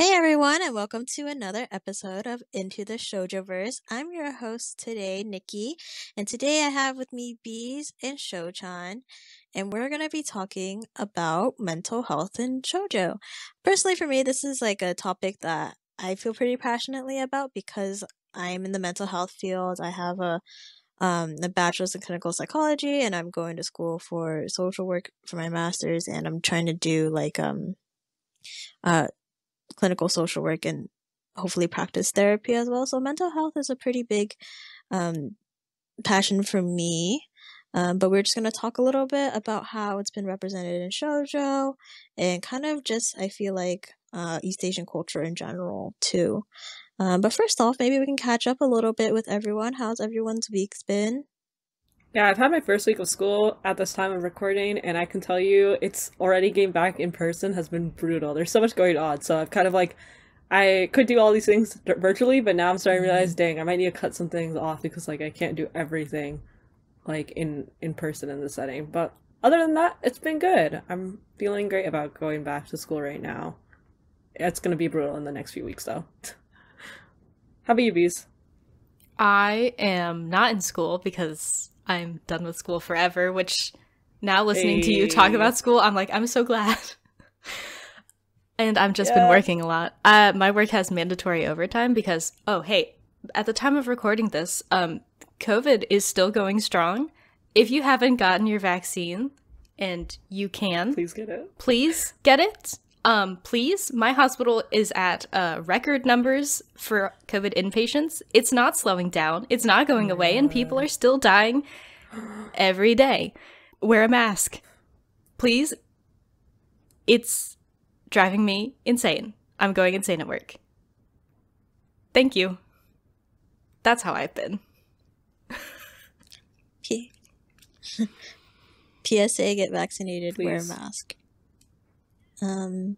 Hey everyone, and welcome to another episode of Into the Shoujo-Verse. I'm your host today, Nikki, and today I have with me Bees and Sho-chan, and we're going to be talking about mental health in shoujo. Personally, for me, this is like a topic that I feel pretty passionately about because I'm in the mental health field. I have a bachelor's in clinical psychology, and I'm going to school for social work for my master's, and I'm trying to do uh clinical social work and hopefully practice therapy as well. So mental health is a pretty big um, passion for me. But we're just going to talk a little bit about how it's been represented in shoujo and kind of just, I feel like, East Asian culture in general too. But first off, maybe we can catch up a little bit with everyone. How's everyone's week's been? Yeah, I've had my first week of school at this time of recording, and I can tell you it's already getting back in person has been brutal. There's so much going on, so I've kind of like, I could do all these things virtually, but now I'm starting to realize, dang, I might need to cut some things off because like I can't do everything like in person in the setting. But other than that, it's been good. I'm feeling great about going back to school right now. It's gonna be brutal in the next few weeks though. How about you, Bees? I am not in school because I'm done with school forever, which now listening to you talk Hey. about school, I'm like, I'm so glad. And I've just been Yes. working a lot. My work has mandatory overtime because, oh, hey, at the time of recording this, COVID is still going strong. If you haven't gotten your vaccine and you can, Please get it. please get it. Please. My hospital is at record numbers for COVID inpatients. It's not slowing down. It's not Oh going my away, and people god. are still dying every day. Wear a mask. Please. It's driving me insane. I'm going insane at work. Thank you. That's how I've been. P- PSA: get vaccinated, wear a Please. mask. Um,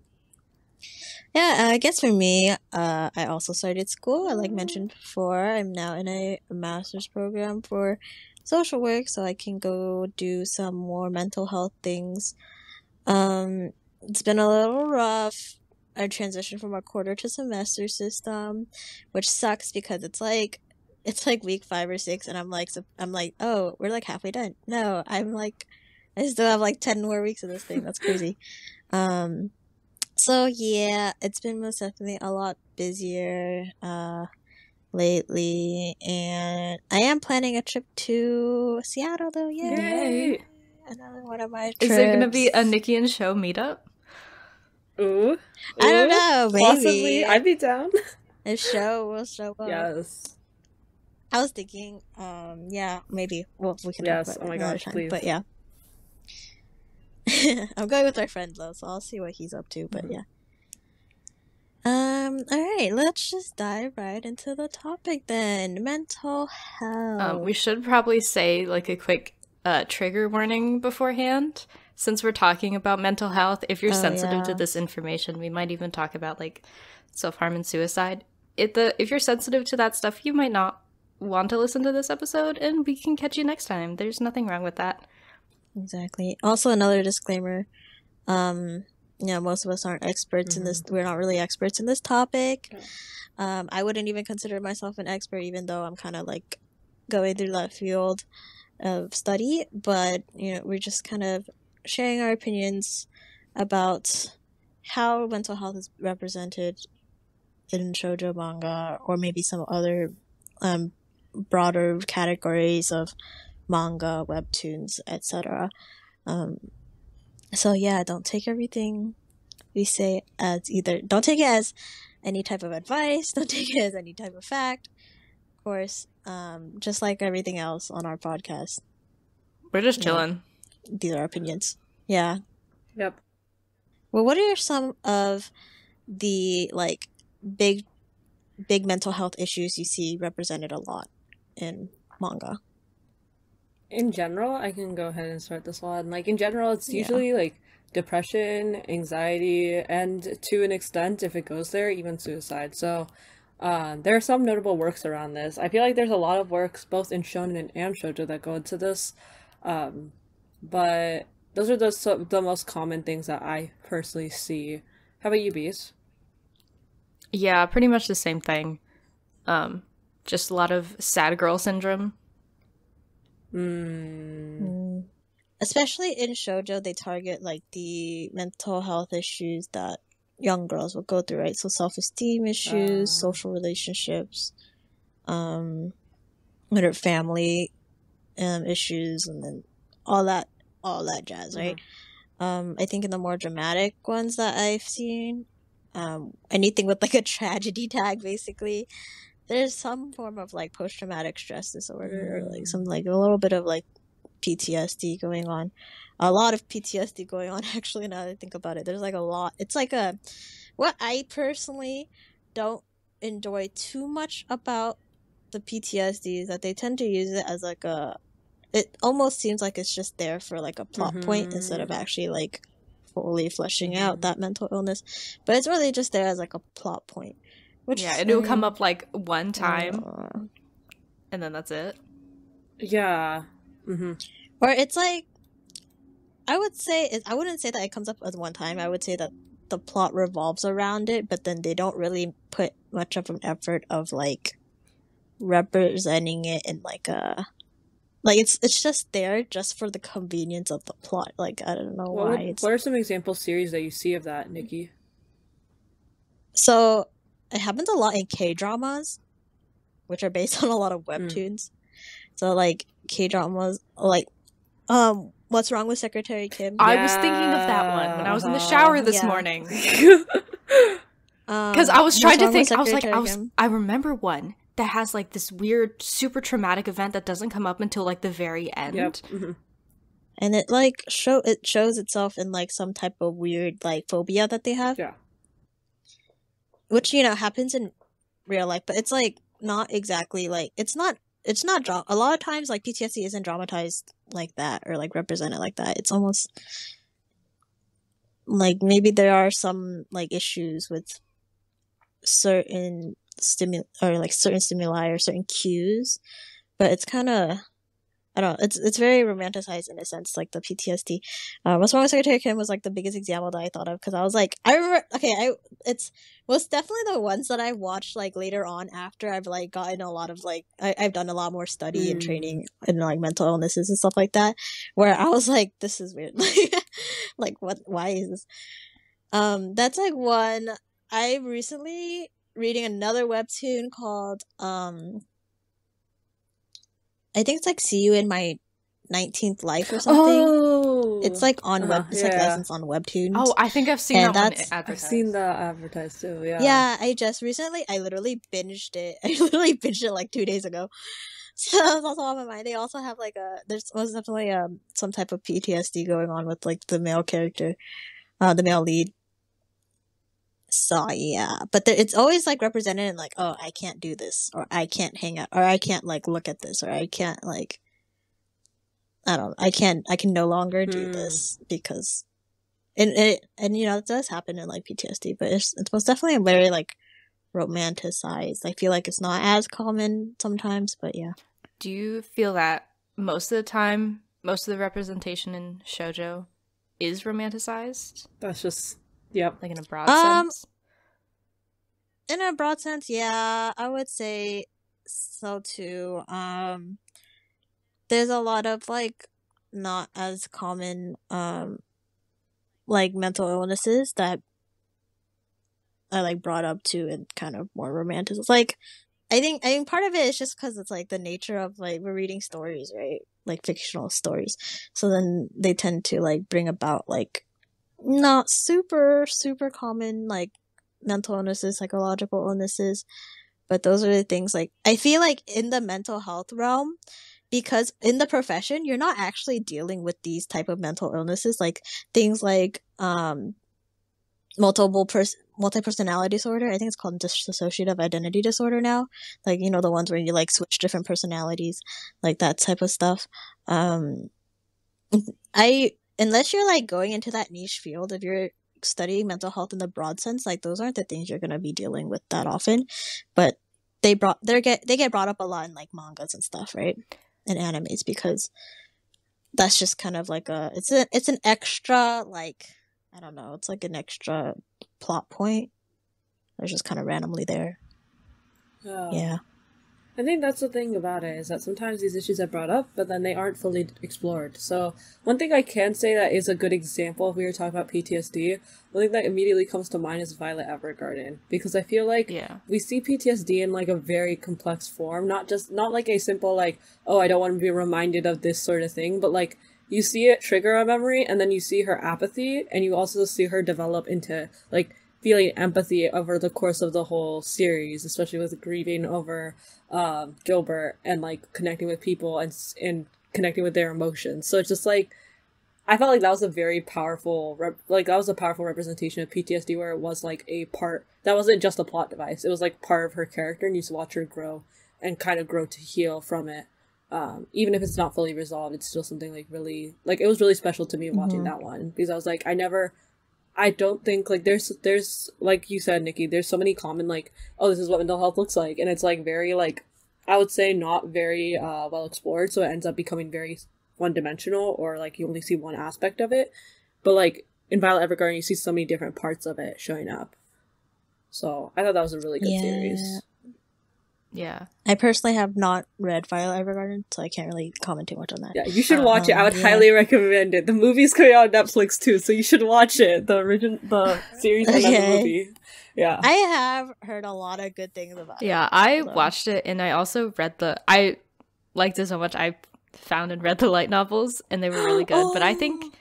Yeah, I guess for me, I also started school. I like mentioned before, I'm now in a master's program for social work, so I can go do some more mental health things. It's been a little rough. I transitioned from a quarter to semester system, which sucks because it's like week 5 or 6, and I'm like, oh, we're like halfway done. No, I still have like 10 more weeks of this thing. That's crazy. Um, so yeah, it's been most definitely a lot busier lately, and I am planning a trip to Seattle though. Yay! Yay! Another one of my Is there gonna be a trips. Nikki and Show meetup? Ooh, I don't ooh, know, possibly. maybe I'd be down. a show will show up. Yes, I was thinking, yeah, maybe we can talk yes. about Oh it my another gosh, time. But please. yeah, I'm going with my friend though, so I'll see what he's up to. But Mhm. yeah. All right, let's just dive right into the topic then. Mental We health. should probably say like a quick trigger warning beforehand. Since we're talking about mental health, if you're Oh sensitive to yeah, this information, we might even talk about like self-harm and suicide. If you're sensitive to that stuff, you might not want to listen to this episode, and we can catch you next time. There's nothing wrong with that. exactly. Also, another disclaimer. Um, most of us aren't experts in this. Mhm. We're not really experts in this topic. Yeah. I wouldn't even consider myself an expert, even though I'm kind of like going through that field of study. But we're just kind of sharing our opinions about how mental health is represented in shoujo manga, or maybe some other um, broader categories of manga, webtoons, etc. Um, so yeah, don't take everything we say as either. Don't take it as any type of advice. Don't take it as any type of fact. Of course, just like everything else on our podcast, We're just you know, chilling. these are our opinions. Yeah. Yep. Well, what are some of the like big big mental health issues you see represented a lot in manga? In general, I can go ahead and start this one. Like in general, it's Yeah. usually like depression, anxiety, and to an extent, if it goes there, even suicide. So, there are some notable works around this. I feel like there's a lot of works both in shonen and shoujo that go into this. Um, but those are the most common things that I personally see. How about you, Bees? Yeah, pretty much the same thing. Just a lot of sad girl syndrome. Especially in shoujo, they target like the mental health issues that young girls will go through, right? So self-esteem issues, social relationships, with her family issues, and then all that jazz, right? I think in the more dramatic ones that I've seen, anything with like a tragedy tag, basically, there's some form of like post-traumatic stress disorder or like some like a little bit of like PTSD going on. A lot of PTSD going on, actually, now that I think about it. There's like a lot. It's like what I personally don't enjoy too much about the PTSD is that they tend to use it as like it almost seems like it's just there for like a plot point instead of actually like fully fleshing out that mental illness. But it's really just there as like a plot point. Which it will come up like one time, and then that's it. Yeah. Or it's like, I wouldn't say that it comes up as one time. I would say that the plot revolves around it, but then they don't really put much of an effort of like representing it in like a like it's just there just for the convenience of the plot. Like, I don't know why. What are some example series that you see of that, Nikki? So it happens a lot in K-dramas, which are based on a lot of webtoons. So like K-dramas, like What's Wrong with Secretary Kim? I was thinking of that one when I was in the shower this morning. Because I was trying to think, I remember one that has like this weird, super traumatic event that doesn't come up until like the very end. Yep. And it like shows itself in like some type of weird like phobia that they have. Yeah. Which, happens in real life, but it's like not exactly like it's not a lot of times like PTSD isn't dramatized like that or like represented like that. It's almost like maybe there are some like issues with certain stimuli or certain cues, but it's kind of, I don't know, it's very romanticized in a sense, like the PTSD. What's Wrong with Secretary Kim was like the biggest example that I thought of, because I was like, I remember, it was definitely the ones that I watched like later on after I've like gotten a lot of like, I've done a lot more study and training in like mental illnesses and stuff like that, where I was like, this is weird. Like why is this? That's like one. I recently reading another webtoon called I think it's like See You in My 19th Life or something. Oh, it's like on it's like licensed on webtoons. Oh, I think I've seen that one advertised. I've seen that advertised too. Yeah, I literally binged it. I literally binged it like 2 days ago. So that's also on my mind. They also have like there's definitely some type of PTSD going on with like the male character, the male lead. So yeah, but it's always like represented in like, oh, I can't do this, or I can't hang out, or I can't like look at this, or I can't like, I can no longer do this because, and it does happen in like PTSD, but it's most definitely a very like romanticized. I feel like it's not as common sometimes, but yeah. Do you feel that most of the time, most of the representation in shoujo is romanticized? That's just. Yep. Like in a broad sense? In a broad sense, yeah, I would say so too. There's a lot of like not as common like mental illnesses that are like brought up to and kind of more romantic. It's like I think part of it is just because it's like the nature of like we're reading stories, right? Like fictional stories. So then they tend to like bring about like not super common like mental illnesses, psychological illnesses, but those are the things like I feel like in the mental health realm, because in the profession you're not actually dealing with these type of mental illnesses, like things like multi-personality disorder. I think it's called dissociative identity disorder now, like the ones where you like switch different personalities, like that type of stuff. Unless you're like going into that niche field, if you're studying mental health in the broad sense, like those aren't the things you're going to be dealing with that often, but they get brought up a lot in like mangas and stuff, right, and animes, because that's just kind of like it's an extra, like, I don't know, it's like an extra plot point They're just kind of randomly there. Yeah. I think that's the thing about it, is that sometimes these issues are brought up, but then they aren't fully explored. So one thing I can say that is a good example, if we were talking about PTSD, one thing that immediately comes to mind is Violet Evergarden. Because I feel like we see PTSD in like a very complex form, not like a simple like, oh, I don't want to be reminded of this sort of thing, but like you see it trigger a memory, and then you see her apathy, and you also see her develop into like feeling empathy over the course of the whole series, especially with grieving over Gilbert and like connecting with people and connecting with their emotions. So it's just like, I felt like that was a very powerful representation of PTSD, where it was like a part that wasn't just a plot device. It was like part of her character, and you just watch her grow and kind of grow to heal from it. Even if it's not fully resolved, it's still something like really, like, it was really special to me watching that one, because I was like, I don't think, like, there's, like you said, Nikki, there's so many common, like, oh, this is what mental health looks like, and it's, like, very, like, I would say not very, well explored, so it ends up becoming very one-dimensional, or, like, you only see one aspect of it, but, like, in Violet Evergarden, you see so many different parts of it showing up, so I thought that was a really good series. Yeah. I personally have not read Violet Evergarden, so I can't really comment too much on that. Yeah, you should watch it. I would highly recommend it. The movie's coming out on Netflix too, so you should watch it. The series and then the movie. Yeah. I have heard a lot of good things about it. Yeah, I watched it, and I also read I liked it so much, I found and read the light novels, and they were really good. But I think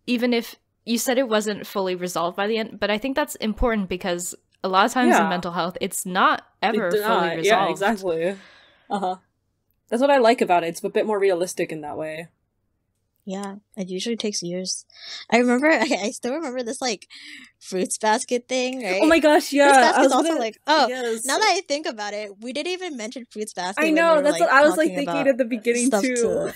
even if you said it wasn't fully resolved by the end, but I think that's important, because a lot of times in mental health, it's not ever fully resolved. Yeah, exactly. That's what I like about it. It's a bit more realistic in that way. Yeah, it usually takes years. I still remember this, like, fruits basket thing, right? Oh my gosh, yeah. Fruits basket's also like, now that I think about it, we didn't even mention fruits basket. I know, that's what I was, like, thinking at the beginning, too.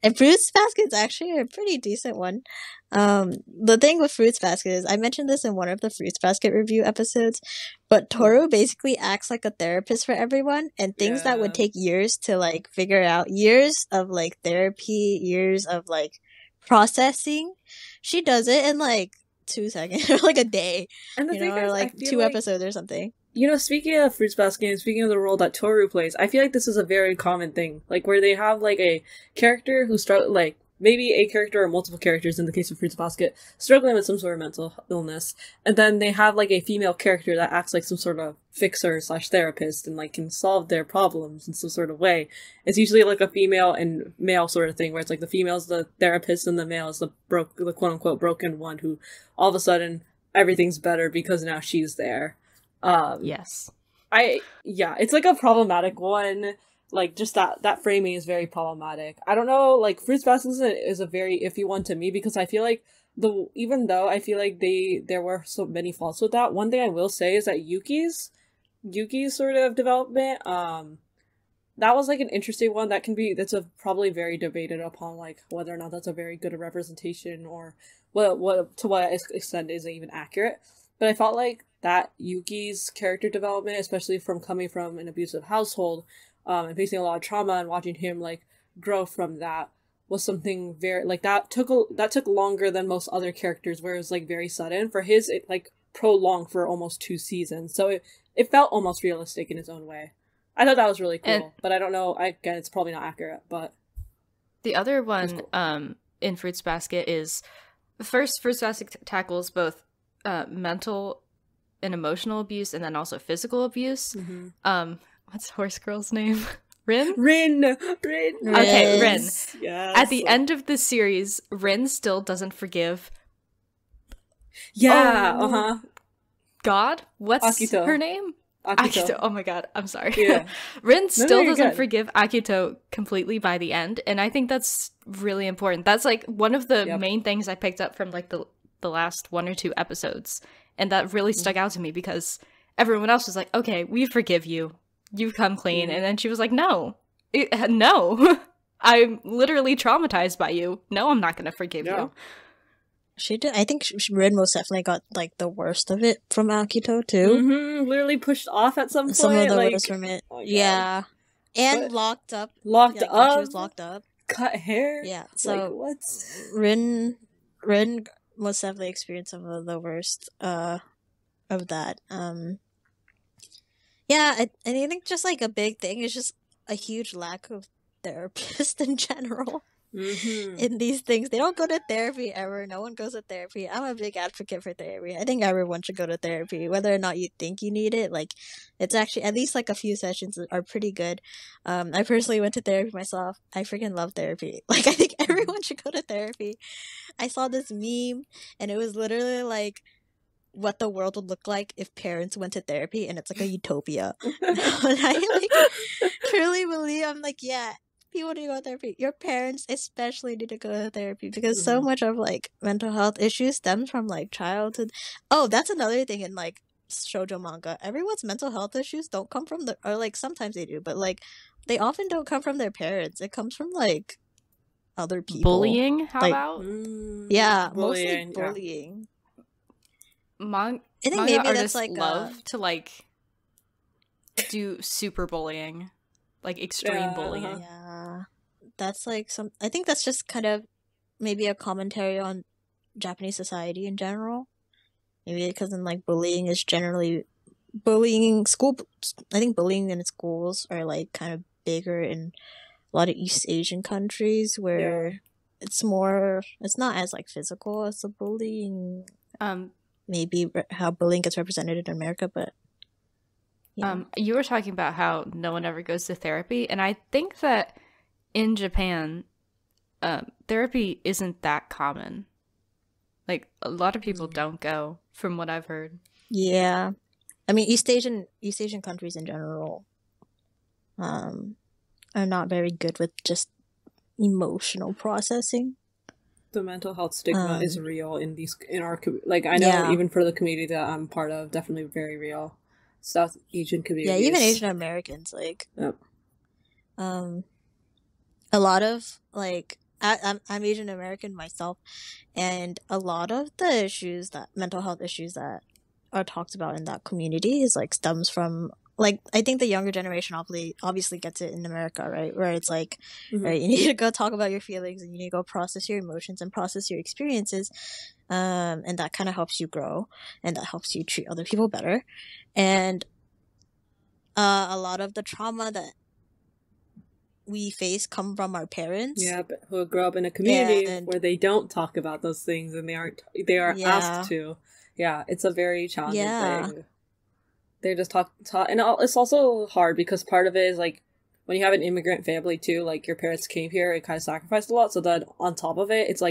And Fruits Basket's actually a pretty decent one. The thing with Fruits Basket is, I mentioned this in one of the Fruits Basket review episodes, but Toru basically acts like a therapist for everyone, and things that would take years to, like, figure out, years of, like, therapy, years of, like, processing, she does it in, like, 2 seconds, or, like, a day, and the thing is, or, like, 2 episodes or something. You know, speaking of Fruits Basket and speaking of the role that Toru plays, I feel like this is a very common thing. Like, where they have, like, a character who like, maybe a character or multiple characters in the case of Fruits Basket, struggling with some sort of mental illness. And then they have, like, a female character that acts like some sort of fixer/therapist and, like, can solve their problems in some sort of way. It's usually, like, a female and male sort of thing, where it's, like, the female's the therapist and the male is the quote-unquote broken one who, all of a sudden, everything's better because now she's there. Yes. It's like a problematic one. Like, just that framing is very problematic. I don't know, like, Fruits Basket is a very iffy one to me, because I feel like even though I feel like there were so many faults with that, one thing I will say is that Yuki's sort of development, that was, like, an interesting one that's probably very debated upon, like, whether or not that's a very good representation, or what to what extent is it even accurate. But I felt like that Yuki's character development, especially from coming from an abusive household, and facing a lot of trauma, and watching him, like, grow from that, was something very, like, that took longer than most other characters, where it was, like, very sudden. For his, it, like, prolonged for almost 2 seasons, so it felt almost realistic in its own way. I thought that was really cool, but I don't know, again, it's probably not accurate, but... The other one, in Fruits Basket is, first, Fruits Basket tackles both mental and emotional abuse, and then also physical abuse. What's Horse Girl's name? Rin. Okay, Rin. Yes. At the end of the series, Rin still doesn't forgive. God, what's Akito. her name? Akito. Oh my god, I'm sorry. Yeah. Rin still doesn't forgive Akito completely by the end, and I think that's really important. That's, like, one of the main things I picked up from, like, the last 1 or 2 episodes, and that really stuck out to me, because everyone else was like, okay, we forgive you, you've come clean, and then she was like, no, I'm literally traumatized by you, no, I'm not gonna forgive you. She did. I think Rin most definitely got, like, the worst of it from Akito too. Literally pushed off at some point. Some of the worst from it. Oh, yeah, and locked up. She was locked up. Cut hair. Yeah. So like, what's Rin Rin most definitely experienced some of the worst of that. Yeah, and I think just like a big thing is just a huge lack of therapists in general. In these things, they don't go to therapy ever. No one goes to therapy. I'm a big advocate for therapy. I think everyone should go to therapy, whether or not you think you need it. Like, it's actually at least like a few sessions are pretty good. I personally went to therapy myself. I freaking love therapy. Like, I think everyone should go to therapy. I saw this meme, and it was literally like what the world would look like if parents went to therapy, and it's like a utopia. And I like truly believe, I'm like, yeah, people need to go to therapy. Your parents especially need to go to therapy, because so much of like mental health issues stems from like childhood. Oh, that's another thing in like shoujo manga. Everyone's mental health issues don't come from the, or like sometimes they do, but like they often don't come from their parents. It comes from like other people. Bullying? How like, about? Yeah, bullying, mostly bullying. I think manga maybe artists that's like love to like do super bullying, like extreme bullying. Yeah, that's like some. I think that's just kind of maybe a commentary on Japanese society in general. Maybe because in like bullying is generally bullying school. I think bullying in schools are like kind of bigger in a lot of East Asian countries where it's more. It's not as like physical as the bullying. Maybe how bullying gets represented in America, but yeah. You were talking about how no one ever goes to therapy, and I think that in Japan, therapy isn't that common. Like a lot of people don't go, from what I've heard. Yeah, I mean East Asian countries in general, are not very good with just emotional processing. The mental health stigma is real in our like I know even for the community that I'm part of, definitely very real. South Asian communities. Yeah, even Asian Americans, like a lot of like I'm Asian American myself, and a lot of the issues that mental health issues that are talked about in that community is like stems from like I think the younger generation obviously gets it in America, right? Where it's like, right, you need to go talk about your feelings and you need to go process your emotions and process your experiences, and that kind of helps you grow and that helps you treat other people better. And a lot of the trauma that we face come from our parents. Yeah, but who grow up in a community where they don't talk about those things and they are asked to. Yeah, it's a very challenging thing. They just talk, and it's also hard because part of it is like when you have an immigrant family too, like your parents came here and kind of sacrificed a lot, so then on top of it, it's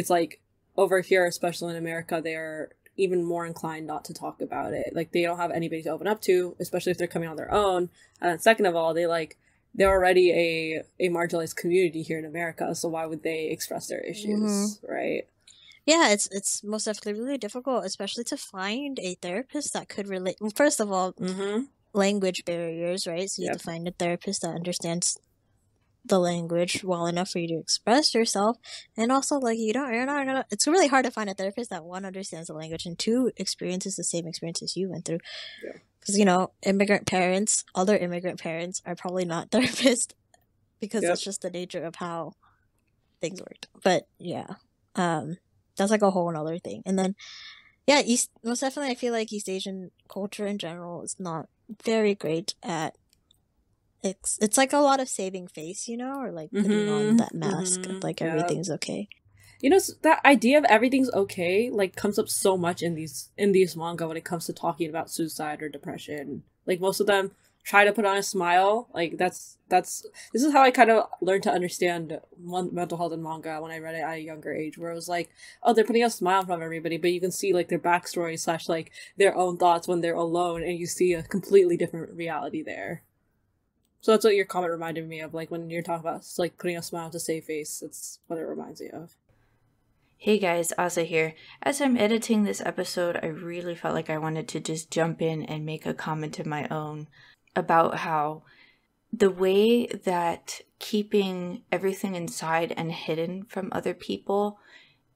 like over here, especially in America, they are even more inclined not to talk about it. Like they don't have anybody to open up to, especially if they're coming on their own. And then second of all, they're already a marginalized community here in America, so why would they express their issues, right? Yeah, it's most definitely really difficult, especially to find a therapist that could relate. Well, first of all, language barriers, right? So you have to find a therapist that understands the language well enough for you to express yourself, and also like you're not gonna. It's really hard to find a therapist that one understands the language and two experiences the same experiences you went through. Because other immigrant parents are probably not therapists because that's just the nature of how things worked. But that's like a whole another thing. And then, most definitely, I feel like East Asian culture in general is not very great at. It's like a lot of saving face, or like putting on that mask of like everything's okay. That idea of everything's okay like comes up so much in these manga when it comes to talking about suicide or depression. Like most of them try to put on a smile. Like this is how I kind of learned to understand mental health in manga when I read it at a younger age, where it was like, oh, they're putting a smile in front of everybody, but you can see like their backstory / like their own thoughts when they're alone, and you see a completely different reality there. So that's what your comment reminded me of, like when you're talking about like putting a smile to save face. That's what it reminds me of. Hey guys, Asa here. As I'm editing this episode, I really felt like I wanted to just jump in and make a comment of my own about how the way that keeping everything inside and hidden from other people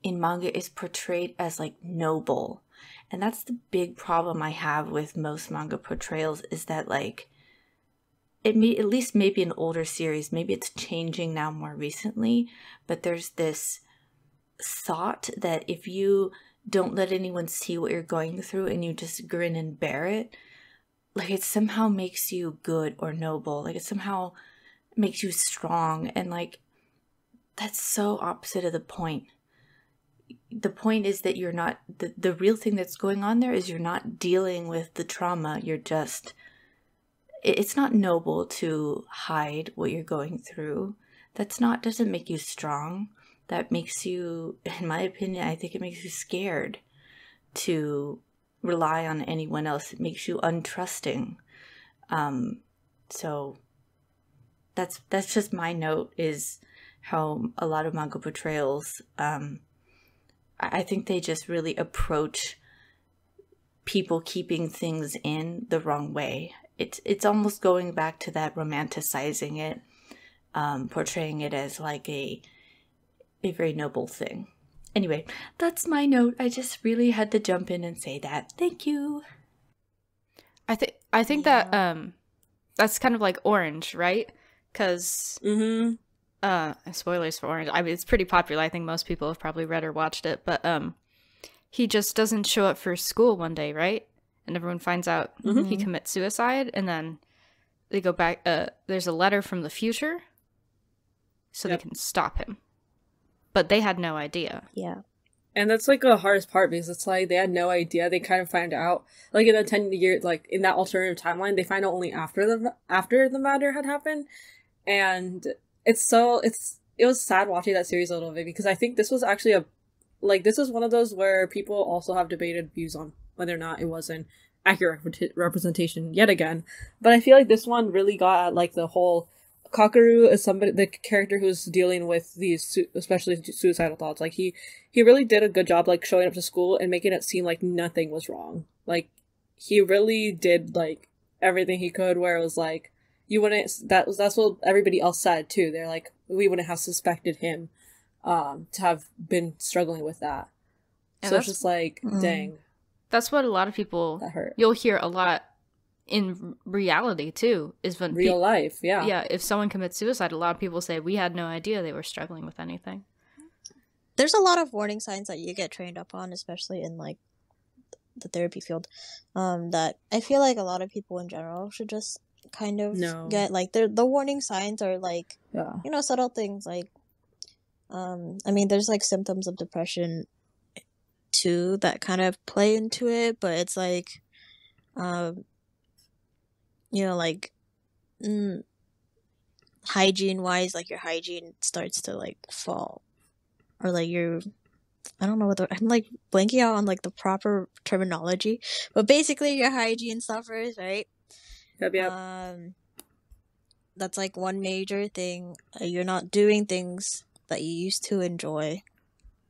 in manga is portrayed as like noble. And that's the big problem I have with most manga portrayals, is that like at least maybe an older series, maybe it's changing now more recently, but there's this thought that if you don't let anyone see what you're going through and you just grin and bear it, like it somehow makes you good or noble. Like it somehow makes you strong. And like, that's so opposite of the point. The point is that you're not, the real thing that's going on there is you're not dealing with the trauma. You're just, it's not noble to hide what you're going through. Doesn't make you strong. That makes you, in my opinion, I think it makes you scared to rely on anyone else. It makes you untrusting. So that's just my note, is how a lot of manga portrayals, I think they just really approach people keeping things in the wrong way. It's almost going back to that romanticizing it, portraying it as like a very noble thing. Anyway, that's my note. I just really had to jump in and say that. Thank you. I think that that's kind of like Orange, right? Because spoilers for Orange. I mean, it's pretty popular. I think most people have probably read or watched it. But he just doesn't show up for school one day, right? And everyone finds out he commits suicide, and then they go back. There's a letter from the future, so they can stop him. But they had no idea. Yeah. And that's like the hardest part, because it's like they had no idea. They kind of find out like in the 10-year, like in that alternative timeline, they find out only after the matter had happened. And it was sad watching that series a little bit, because I think this was actually this was one of those where people also have debated views on whether or not it was an accurate representation yet again. But I feel like this one really got at like the whole Kakaru is the character who's dealing with these, especially suicidal thoughts. Like he really did a good job, like showing up to school and making it seem like nothing was wrong. Like he really did like everything he could, where it was like you wouldn't. That's what everybody else said too. They're like, we wouldn't have suspected him to have been struggling with that. And so it's just like, dang. That's what a lot of people. That hurt. You'll hear a lot in reality too, is when real life, yeah, if someone commits suicide, a lot of people say we had no idea they were struggling with anything. There's a lot of warning signs that you get trained up on, especially in like the therapy field, that I feel like a lot of people in general should just kind of get. Like the warning signs are like, subtle things like I mean, there's like symptoms of depression too that kind of play into it, but it's like like hygiene wise, like your hygiene starts to like fall, or like I don't know what I'm like blanking out on like the proper terminology, but basically your hygiene suffers, right? Yep. That's like one major thing. You're not doing things that you used to enjoy.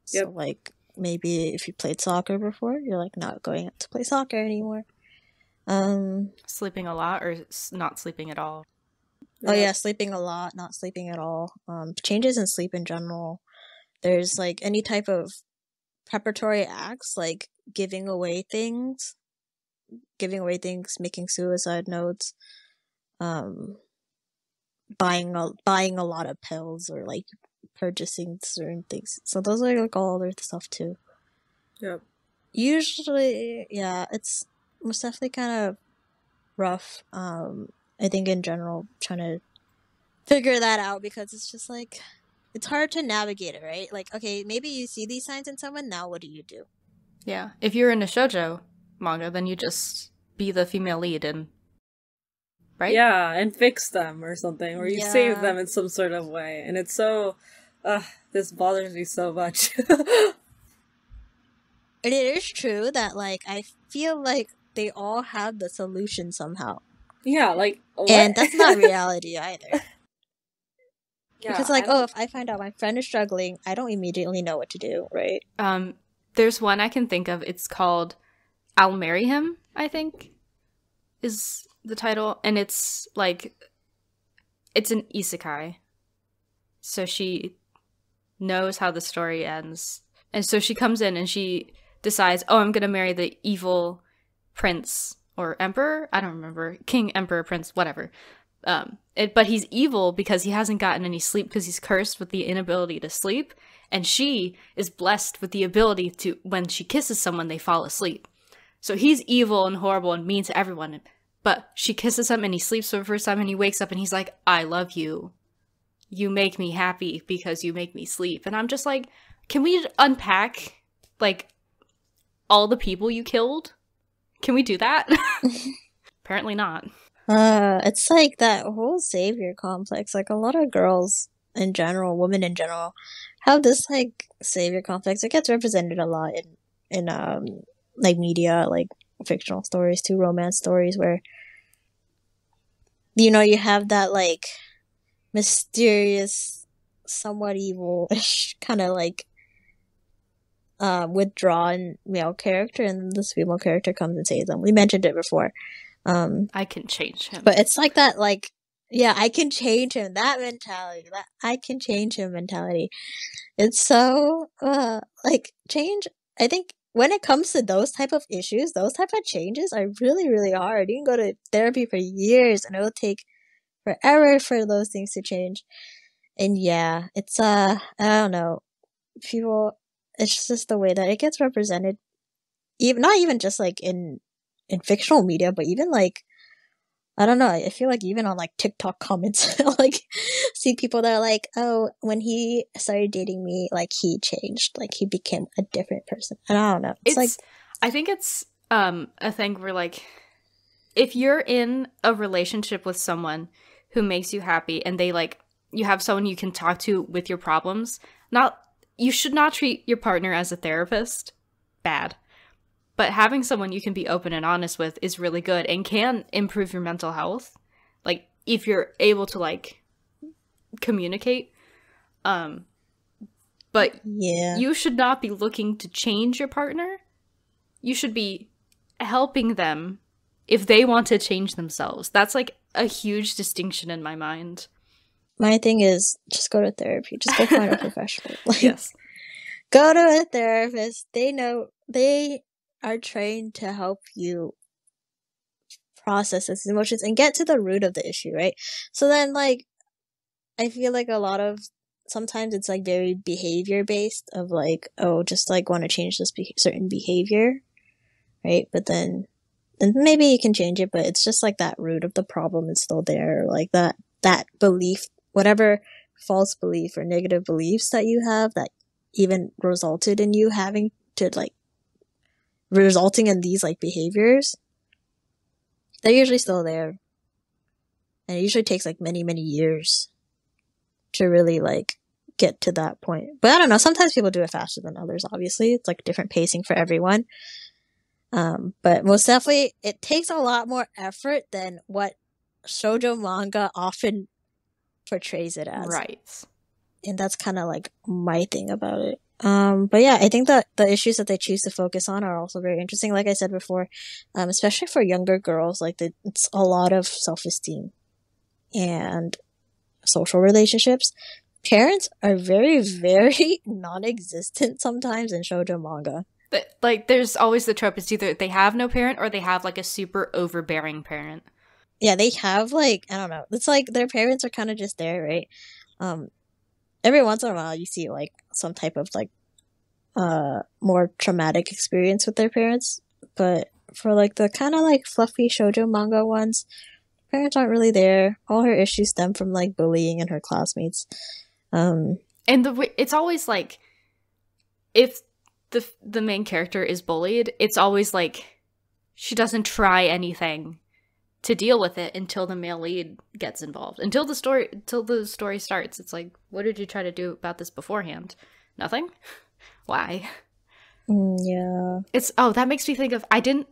So like maybe if you played soccer before, you're like not going to play soccer anymore. Sleeping a lot or not sleeping at all. Oh yeah, sleeping a lot, not sleeping at all. Changes in sleep in general. There's like any type of preparatory acts, like giving away things, making suicide notes, buying a lot of pills, or like purchasing certain things. So those are like all other stuff too. Yep. Usually, yeah, it's most definitely kind of rough. I think in general, trying to figure that out, because it's just like it's hard to navigate it, right? Like, okay, maybe you see these signs in someone, now what do you do? Yeah, if you're in a shoujo manga, then you just be the female lead and right? Yeah, and fix them or something, or you save them in some sort of way. And it's so this bothers me so much. And it is true that like I feel like they all have the solution somehow. Yeah, like what? And that's not reality either. Yeah, because like, if I find out my friend is struggling, I don't immediately know what to do, right? There's one I can think of. It's called I'll Marry Him, I think, is the title. And it's like, it's an isekai. So she knows how the story ends. And so she comes in and she decides, I'm going to marry the evil prince or emperor. I don't remember. King, emperor, prince, whatever. But he's evil because he hasn't gotten any sleep because he's cursed with the inability to sleep. And she is blessed with the ability to, when she kisses someone, they fall asleep. So he's evil and horrible and mean to everyone. But she kisses him and he sleeps for the first time and he wakes up and he's like, I love you. You make me happy because you make me sleep. And I'm just like, can we unpack, like, all the people you killed? Can we do that? Apparently not. It's like that whole savior complex. Like, a lot of girls in general, women in general, have this, like, savior complex. It gets represented a lot in like, media, like, fictional stories too, romance stories, where, you know, you have that, like, mysterious, somewhat evil-ish kind of, like, withdrawn male character, and this female character comes and saves them. We mentioned it before. I can change him. But it's like that, like, yeah, I can change him. That mentality, that I can change him mentality. It's so, like, change. I think when it comes to those type of issues, those type of changes are really, really hard. You can go to therapy for years, and it will take forever for those things to change. And yeah, it's, I don't know, people, it's just the way that it gets represented, even not even just like in fictional media, but even like, I don't know, I feel like even on like TikTok comments, like, see people that are like, oh, when he started dating me, like, he changed, like, he became a different person. And I don't know, it's like, I think it's a thing where, like, if you're in a relationship with someone who makes you happy and they, like, you have someone you can talk to with your problems, you should not treat your partner as a therapist. Bad. But having someone you can be open and honest with is really good and can improve your mental health. Like, if you're able to, like, communicate. But yeah, you should not be looking to change your partner. You should be helping them if they want to change themselves. That's, like, a huge distinction in my mind. my thing is, just go to therapy. Just go find a professional. Like, Yes. go to a therapist. They are trained to help you process these emotions and get to the root of the issue, right? So then, like, I feel like sometimes it's, like, very behavior based, of, like, oh, just, like, want to change this certain behavior, right? But then maybe you can change it, but it's just, like, that root of the problem is still there, like, that belief, whatever false belief or negative beliefs that you have that even resulted in you having to, like, resulting in these, like, behaviors, they're usually still there. And it usually takes, like, many, many years to really, like, get to that point. But I don't know, sometimes people do it faster than others, obviously. It's, like, different pacing for everyone. But most definitely, it takes a lot more effort than what shoujo manga often portrays it as. Right. And that's kind of, like, my thing about it. But yeah, I think that the issues that they choose to focus on are also very interesting. Like I said before, especially for younger girls, like, it's a lot of self-esteem and social relationships. Parents are very, very non-existent sometimes in shoujo manga. But, like, there's always the trope, it's either they have no parent or they have, like, a super overbearing parent. Yeah, they have, like, I don't know, it's like their parents are kind of just there, right? Every once in a while you see, like, some type of, like, more traumatic experience with their parents, but for, like, the kind of, like, fluffy shoujo manga ones, parents aren't really there. All her issues stem from, like, bullying and her classmates. And it's always, like, if the main character is bullied, it's always, like, she doesn't try anything to deal with it until the male lead gets involved. Until the story starts. It's like, what did you try to do about this beforehand? Nothing? Why? Yeah. That makes me think of, I didn't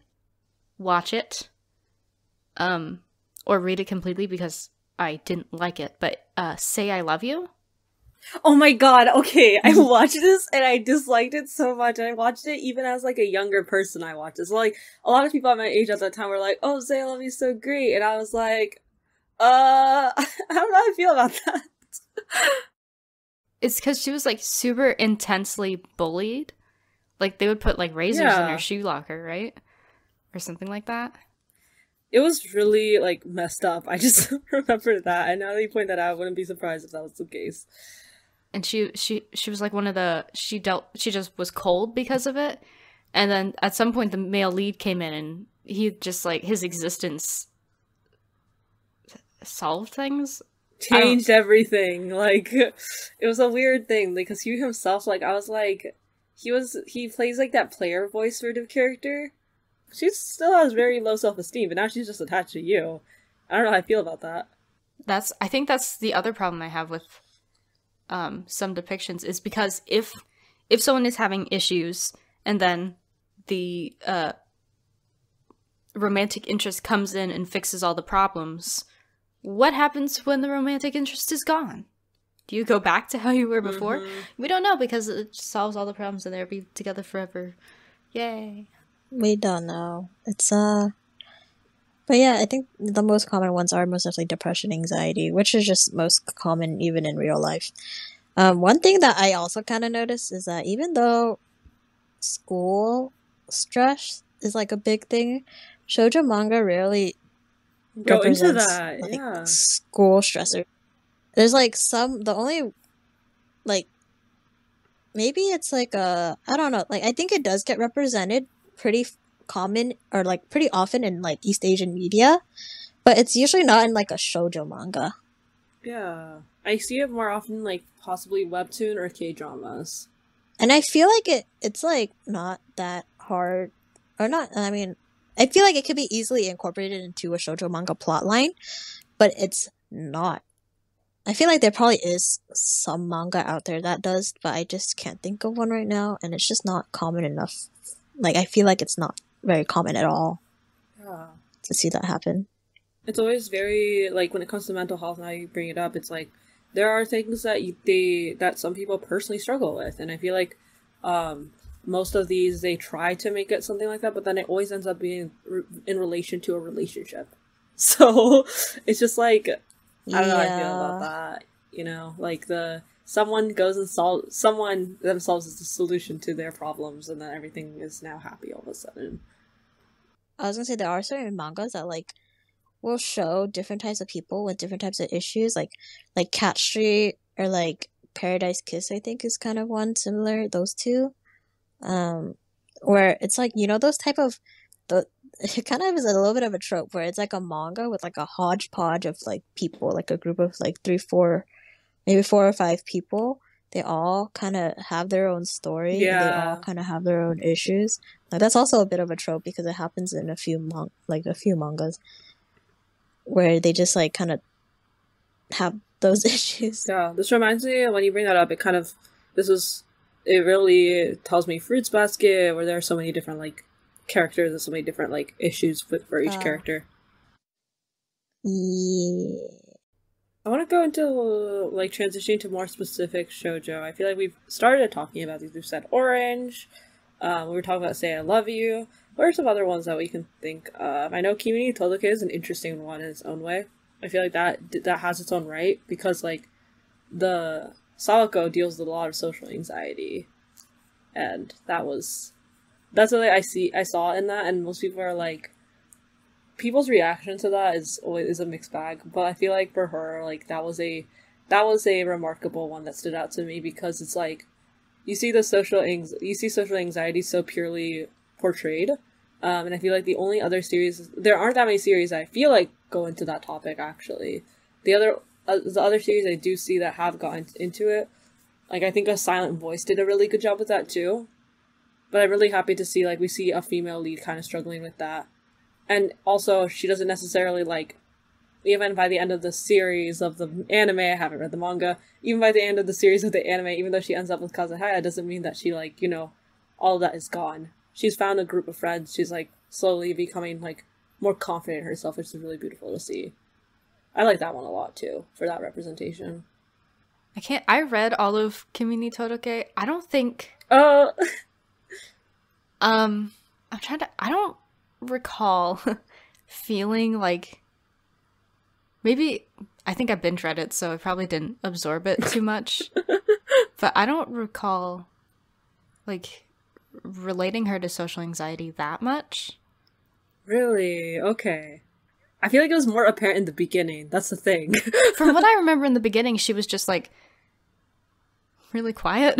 watch it, or read it completely because I didn't like it, but Say I Love You? Oh my god, okay, I watched this and I disliked it so much, and I watched it even as, like, a younger person. I watched it. So, like, a lot of people at my age at that time were like, oh, Say I Love You is so great, and I was like, I don't know how I feel about that. It's because she was, like, super intensely bullied. Like, they would put, like, razors in her shoe locker, right? Or something like that. It was really, like, messed up. I just remember that, and now that you point that out, I wouldn't be surprised if that was the case. and she was like one of the she just was cold because of it. And then at some point the male lead came in and he just like his existence solved things. Changed everything. Like, it was a weird thing because he himself, like, I was like, he plays like that player voice sort of character. She still has very low self-esteem, but now she's just attached to you. I don't know how I feel about that. I think that's the other problem I have with some depictions, is because if someone is having issues and then the romantic interest comes in and fixes all the problems, what happens when the romantic interest is gone? Do you go back to how you were before? We don't know, because it solves all the problems and they'll be together forever. Yay. We don't know. It's but yeah, I think the most common ones are most definitely depression, anxiety, which is just most common even in real life. One thing that I also kind of noticed is that even though school stress is like a big thing, shoujo manga rarely Go into represents that, like yeah. school stressor. There's like the only like maybe it's like I don't know, like I think it does get represented pretty common or like pretty often in like East Asian media, but it's usually not in like a shoujo manga. Yeah. I see it more often like possibly webtoon or K-dramas. And I feel like it's like not that hard, or not, I mean, I feel like it could be easily incorporated into a shoujo manga plotline, but it's not. I feel like there probably is some manga out there that does, but I just can't think of one right now, and it's just not common enough. Like, I feel like it's not very common at all to see that happen. It's always very, like, when it comes to mental health, now you bring it up, it's like, there are things that that some people personally struggle with, and I feel like most of these, they try to make it something like that, but then it always ends up being in relation to a relationship. So, it's just like, I don't know how I feel about that, you know? Like, someone goes and someone themselves is the solution to their problems, and then everything is now happy all of a sudden. I was gonna say, there are certain mangas that, like, will show different types of people with different types of issues, like Cat Street or like Paradise Kiss, I think is kind of one similar, those two. Where it's like, you know, those type of it kind of is a little bit of a trope where it's like a manga with like a hodgepodge of like people, like a group of like 4 or 5 people. They all kind of have their own story, and they all kind of have their own issues. Like, that's also a bit of a trope because it happens in a few mangas where they just like kind of have those issues. Yeah, this reminds me, when you bring that up, it really tells me Fruits Basket, where there are so many different like characters and so many different like issues for each character. Yeah. I want to go into like transitioning to more specific shoujo. I feel like we've started talking about these. We've said Orange. We were talking about Say I Love You. What are some other ones that we can think of? I know Kimi ni Todoke is an interesting one in its own way. I feel like that has its own right, because like the Sawako deals with a lot of social anxiety, and that's what I saw in that, and most people are like, people's reaction to that is always a mixed bag, but I feel like for her, like that was a remarkable one that stood out to me, because it's like you see social anxiety so purely portrayed, and I feel like the only other series, there aren't that many series I feel like go into that topic actually. The other series I do see that have gotten into it, like I think A Silent Voice did a really good job with that too, but I'm really happy to see like we see a female lead kind of struggling with that. And also, she doesn't necessarily, like, even by the end of the series of the anime, I haven't read the manga, even by the end of the series of the anime, even though she ends up with Kazuhaya, doesn't mean that she, like, you know, all of that is gone. She's found a group of friends, she's, like, slowly becoming, like, more confident in herself, which is really beautiful to see. I like that one a lot, too, for that representation. I read all of Kimi ni Todoke. I don't think... I'm trying to... I don't recall feeling like, maybe I think I binge read it, so I probably didn't absorb it too much, but I don't recall like relating her to social anxiety that much. Really? Okay. I feel like it was more apparent in the beginning. That's the thing. From what I remember in the beginning, she was just like really quiet.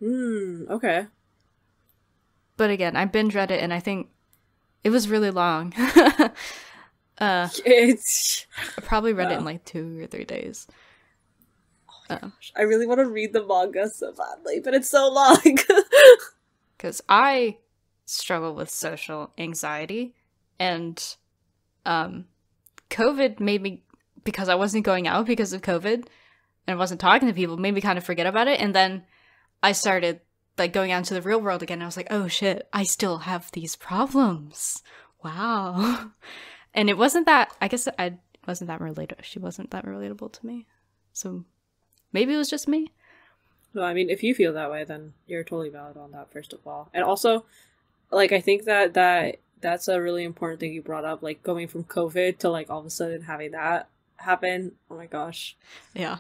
Okay. But again, I binge read it, and I think it was really long. It's... I probably read it in like 2 or 3 days. I really want to read the manga so badly, but it's so long. Because I struggle with social anxiety, and COVID made me, because I wasn't going out because of COVID, and I wasn't talking to people, made me kind of forget about it, and then I started like going out into the real world again, and I was like, oh shit, I still have these problems. Wow. And it wasn't that, I guess I wasn't that relatable. She wasn't that relatable to me. So maybe it was just me. No, I mean, if you feel that way, then you're totally valid on that, first of all. And also, like, I think that's a really important thing you brought up, like, going from COVID to, like, all of a sudden having that happen. Oh my gosh. Yeah.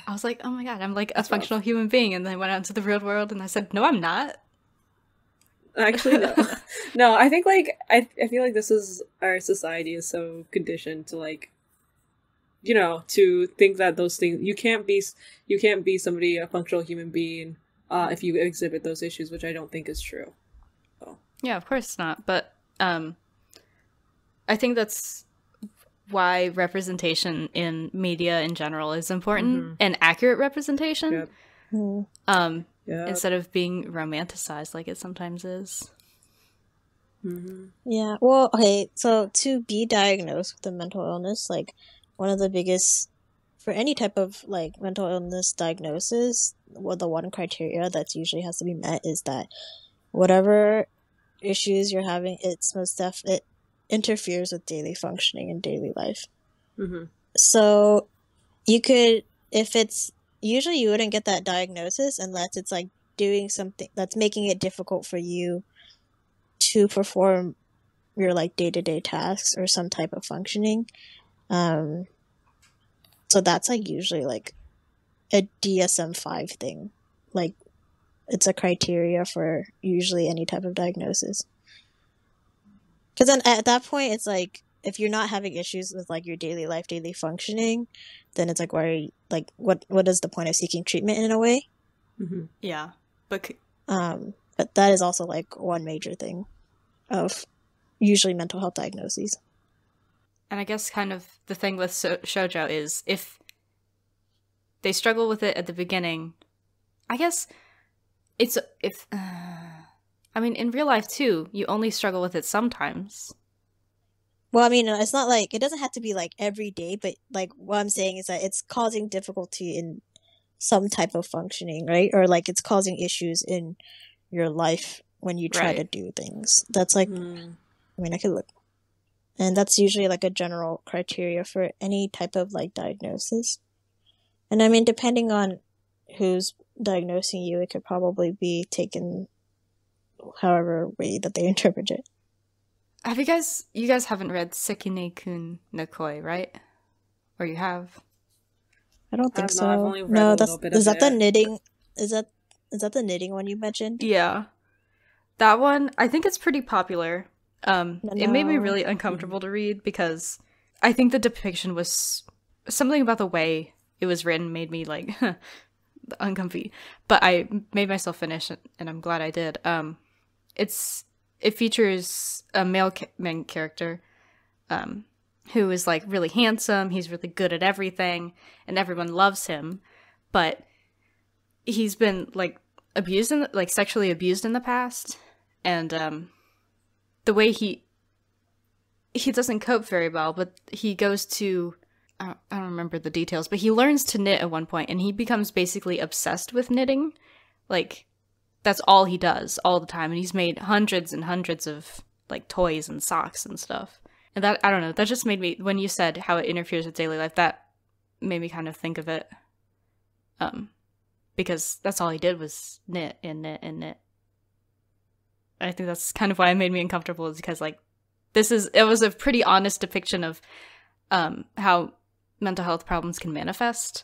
I was like, oh my god, I'm like a functional human being, and then I went out into the real world, and I said, no, I'm not. Actually, no. No, I think, like, I feel like this is, our society is so conditioned to, like, you know, to think that those things, you can't be somebody, a functional human being, if you exhibit those issues, which I don't think is true. So. Yeah, of course not. But I think that's why representation in media in general is important, and accurate representation. Yep. Instead of being romanticized like it sometimes is. Yeah. Well, okay. So to be diagnosed with a mental illness, like one of the biggest for any type of like mental illness diagnosis, well, the one criteria that usually has to be met is that whatever issues you're having, it interferes with daily functioning and daily life. So you could, if it's usually you wouldn't get that diagnosis unless it's like doing something that's making it difficult for you to perform your like day-to-day tasks or some type of functioning. So that's like usually like a DSM-5 thing. Like it's a criteria for usually any type of diagnosis. Because then at that point, it's like if you're not having issues with like your daily life, daily functioning, then it's like why are you, like what is the point of seeking treatment in a way? Yeah, but that is also like one major thing of usually mental health diagnoses. And I guess kind of the thing with shoujo is if they struggle with it at the beginning, I guess it's I mean, in real life too, you only struggle with it sometimes. Well, I mean, it's not like it doesn't have to be like every day, but like what I'm saying is that it's causing difficulty in some type of functioning, right? Or like it's causing issues in your life when you try to do things. That's like, I mean, I could look. And that's usually like a general criteria for any type of like diagnosis. And I mean, depending on who's diagnosing you, it could probably be taken however way that they interpret it. Have you guys haven't read Sekine-kun no Koi, right? Or you have? I don't think so. I've only read no, a that's little bit is of that the it. knitting? Is that the knitting one you mentioned? Yeah. That one, I think it's pretty popular. It made me really uncomfortable to read because I think the depiction was something about the way it was written made me like uncomfy. But I made myself finish it, and I'm glad I did. It features a main character who is like really handsome. He's really good at everything, and everyone loves him. But he's been like sexually abused in the past, and the way he doesn't cope very well. But he goes to I don't remember the details, but he learns to knit at one point, and he becomes basically obsessed with knitting, like. That's all he does all the time, and he's made hundreds and hundreds of like toys and socks and stuff. And that, I don't know, that just made me, when you said how it interferes with daily life, that made me kind of think of it. Because that's all he did was knit and knit and knit. I think that's kind of why it made me uncomfortable, is because like it was a pretty honest depiction of how mental health problems can manifest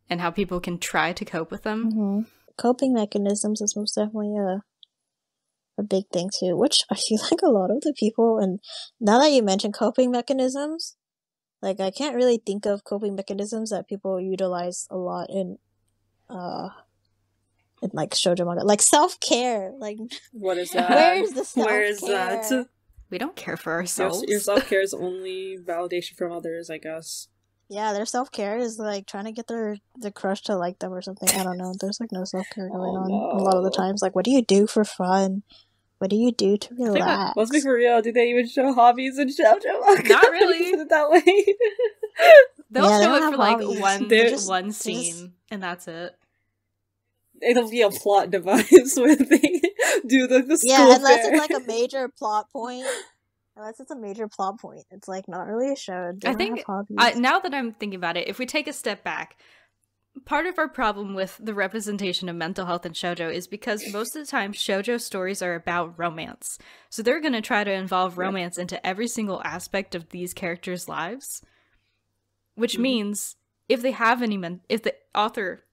and how people can try to cope with them. Coping mechanisms is most definitely a big thing too, which I feel like a lot of the people, and now that you mention coping mechanisms, Like, I can't really think of coping mechanisms that people utilize a lot in like shoujo manga, like self-care. Like, What is that? where is the self-care? Where is that? We don't care for ourselves. Your self-care is only validation from others, I guess. Yeah, their self-care is like trying to get the crush to like them or something. I don't know. There's like no self-care going on a lot of the times. Like, what do you do for fun? What do you do to relax? Let's be for real. Do they even show hobbies in shoujo manga? Not really. Is it that way? They'll Yeah, they show don't it have for like hobbies. one scene, and that's it. It'll be a plot device where they do the school Yeah, unless fair. it's like a major plot point. Unless it's a major plot point, it's like not really a show. They I don't think have hobbies. now that I'm thinking about it, if we take a step back, part of our problem with the representation of mental health in shoujo is because most of the time shoujo stories are about romance. So they're going to try to involve romance into every single aspect of these characters' lives. Which means if they have if the author,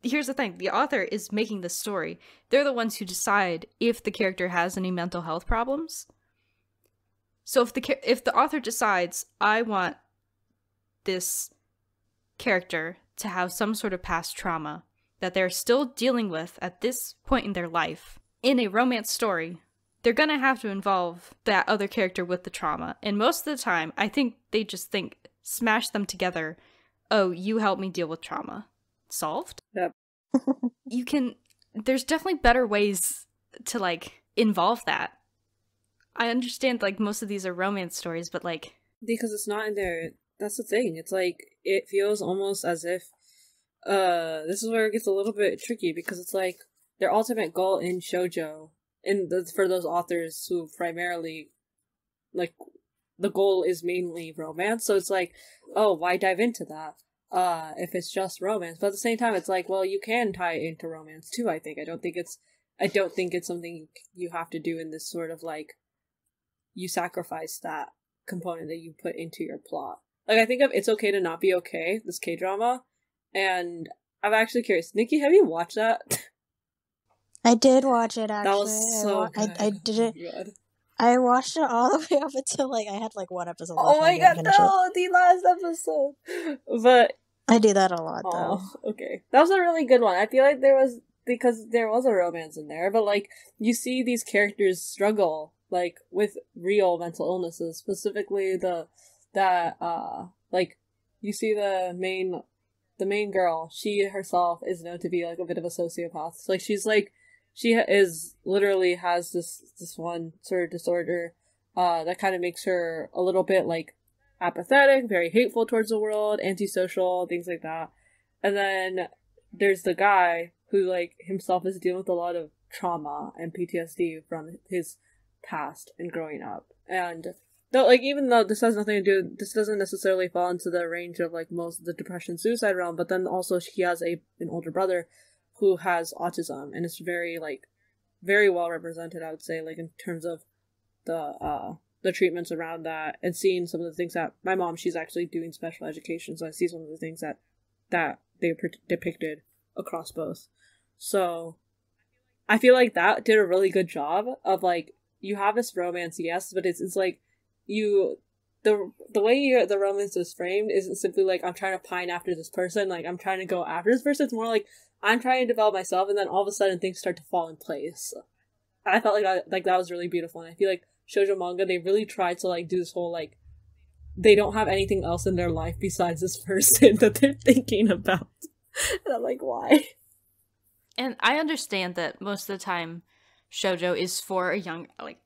here's the thing, the author is making the story. They're the ones who decide if the character has any mental health problems. So if the author decides, I want this character to have some sort of past trauma that they're still dealing with at this point in their life, in a romance story, they're gonna have to involve that other character with the trauma. And most of the time, I think they just smash them together. Oh, you help me deal with trauma. Solved? Yep. There's definitely better ways to, like, involve that. I understand, like, most of these are romance stories, but, like... Because it's not in there. That's the thing. It's like, it feels almost as if, this is where it gets a little bit tricky, because it's like, their ultimate goal in shoujo, for those authors who primarily, like, the goal is mainly romance, so it's like, oh, why dive into that? If it's just romance. But at the same time, it's like, well, you can tie it into romance too, I think. I don't think it's something you have to do in this sort of, like, you sacrifice that component that you put into your plot. Like, I think of It's Okay to Not Be Okay, this K-drama, and I'm actually curious. Nikki, have you watched that? I did watch it, actually. That was so good. I did it. Oh my God. I watched it all the way up until, like, I had, like, one episode left. Oh my and I God, didn't finish it. no! The last episode! But... I do that a lot, though. Oh, okay. That was a really good one. I feel like because there was a romance in there, but, like, you see these characters struggle, like, with real mental illnesses, specifically like, you see the main girl, she herself is known to be, like, a bit of a sociopath. So, like, she literally has this one sort of disorder, that kind of makes her a little bit, like, apathetic, very hateful towards the world, antisocial, things like that. And then there's the guy who, like, himself is dealing with a lot of trauma and PTSD from his past and growing up. And though, like, even though this doesn't necessarily fall into the range of, like, most of the depression suicide realm, but then also he has an older brother who has autism, and it's very well represented, I would say, like, in terms of the treatments around that, and seeing some of the things that my mom, she's actually doing special education, so I see some of the things that they depicted across both. So I feel like that did a really good job of, like, you have this romance, yes, but it's like the way the romance is framed isn't simply like, I'm trying to pine after this person, like, I'm trying to go after this person. It's more like, I'm trying to develop myself, and then all of a sudden things start to fall in place. I felt like that was really beautiful, and I feel like shoujo manga, they really tried to, like, do this whole, like, they don't have anything else in their life besides this person that they're thinking about. And I'm like, why? And I understand that most of the time shoujo is for a young, like,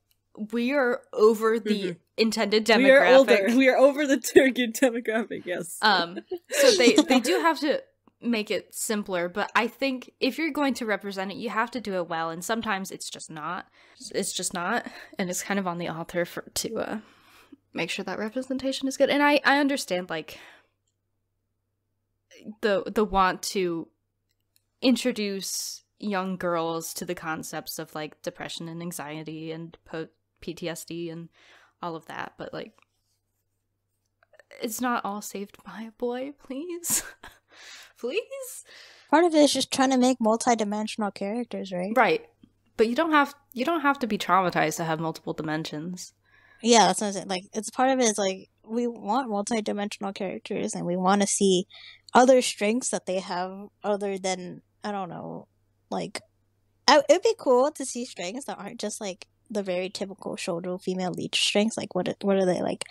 we are over the intended demographic. We are over the target demographic, yes. So they do have to make it simpler, but I think if you're going to represent it, you have to do it well, and sometimes it's just not, and it's kind of on the author to make sure that representation is good. And I understand, like, the want to introduce young girls to the concepts of, like, depression and anxiety and PTSD and all of that, but, like, it's not all saved by a boy, please. Please? Part of it is just trying to make multi-dimensional characters, right? Right. But you don't have to be traumatized to have multiple dimensions. Yeah, that's what I'm saying. Like, it's part of it is, like, we want multi-dimensional characters, and we want to see other strengths that they have other than, I don't know, like, it'd be cool to see strengths that aren't just like the very typical shoujo female lead strengths. Like, what are they like?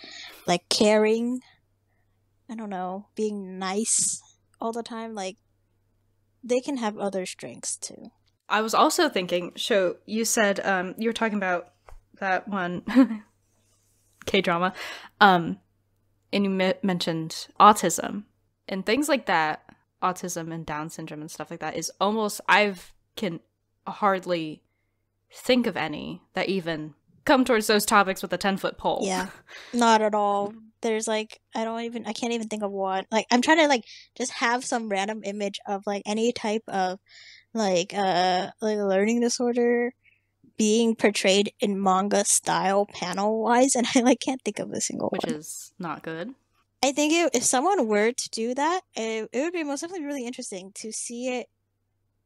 Like caring. I don't know, being nice all the time. Like, they can have other strengths too. I was also thinking, Sho, you said you were talking about that one K-drama, and you mentioned autism and things like that. Autism and Down syndrome and stuff like that is almost, can hardly think of any that even come towards those topics with a 10-foot pole. Yeah, not at all. There's like, I can't even think of one. Like, I'm trying to like just have some random image of like any type of like learning disorder being portrayed in manga style panel wise, and I like can't think of a single which one. is not good. I think if someone were to do that, it would be most definitely really interesting to see it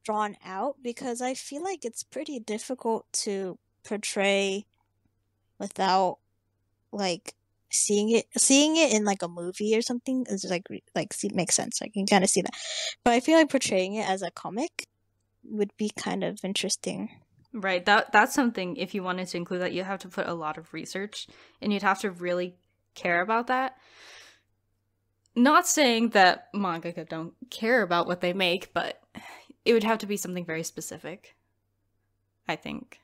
drawn out, because I feel like it's pretty difficult to portray without like seeing it in like a movie or something is like makes sense. Like, you can kind of see that, but I feel like portraying it as a comic would be kind of interesting. Right, that's something, if you wanted to include that, you have to put a lot of research, and you'd have to really care about that. Not saying that mangaka don't care about what they make, but it would have to be something very specific, I think.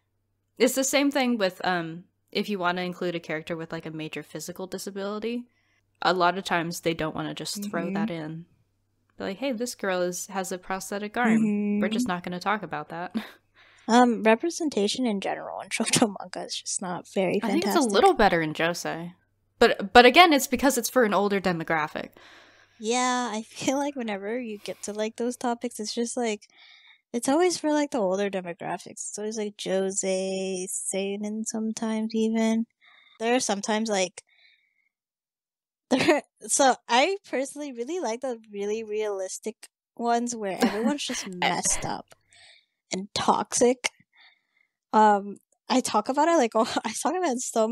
It's the same thing with if you want to include a character with like a major physical disability. A lot of times they don't want to just throw that in. They're like, hey, this girl has a prosthetic arm. We're just not going to talk about that. Representation in general in shoujo manga is just not very fantastic. I think it's a little better in josei. But again, it's because it's for an older demographic. Yeah, I feel like whenever you get to like those topics, it's just like, it's always for like the older demographics. It's always like josei, seinen sometimes even. There are sometimes like so I personally really like the really realistic ones where everyone's just messed up and toxic. I talk about it like I talk about it in so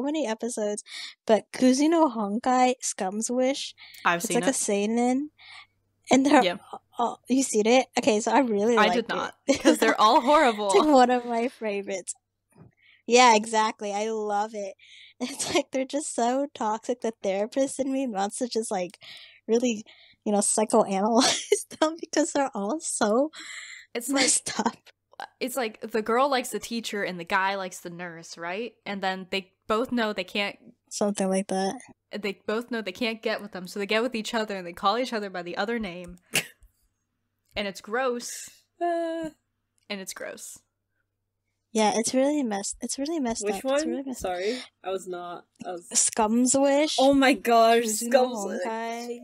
many episodes, but Kuzi no Honkai Scum's Wish. It's like a seinen, and they're you seen it? Okay, so I really liked it. I did not, because they're all horrible. It's like one of my favorites. Yeah, exactly. I love it. It's like they're just so toxic. The therapist in me wants to just like really, psychoanalyze them because they're all so messed up. It's like the girl likes the teacher and the guy likes the nurse, right? And then they both know they can't... Something like that. They both know they can't get with them, so they get with each other and they call each other by the other name. And it's gross. And it's gross. Yeah, it's really messed up. Which one? Really Sorry, I was not. Scum's Wish. Oh my gosh, Scum's Wish.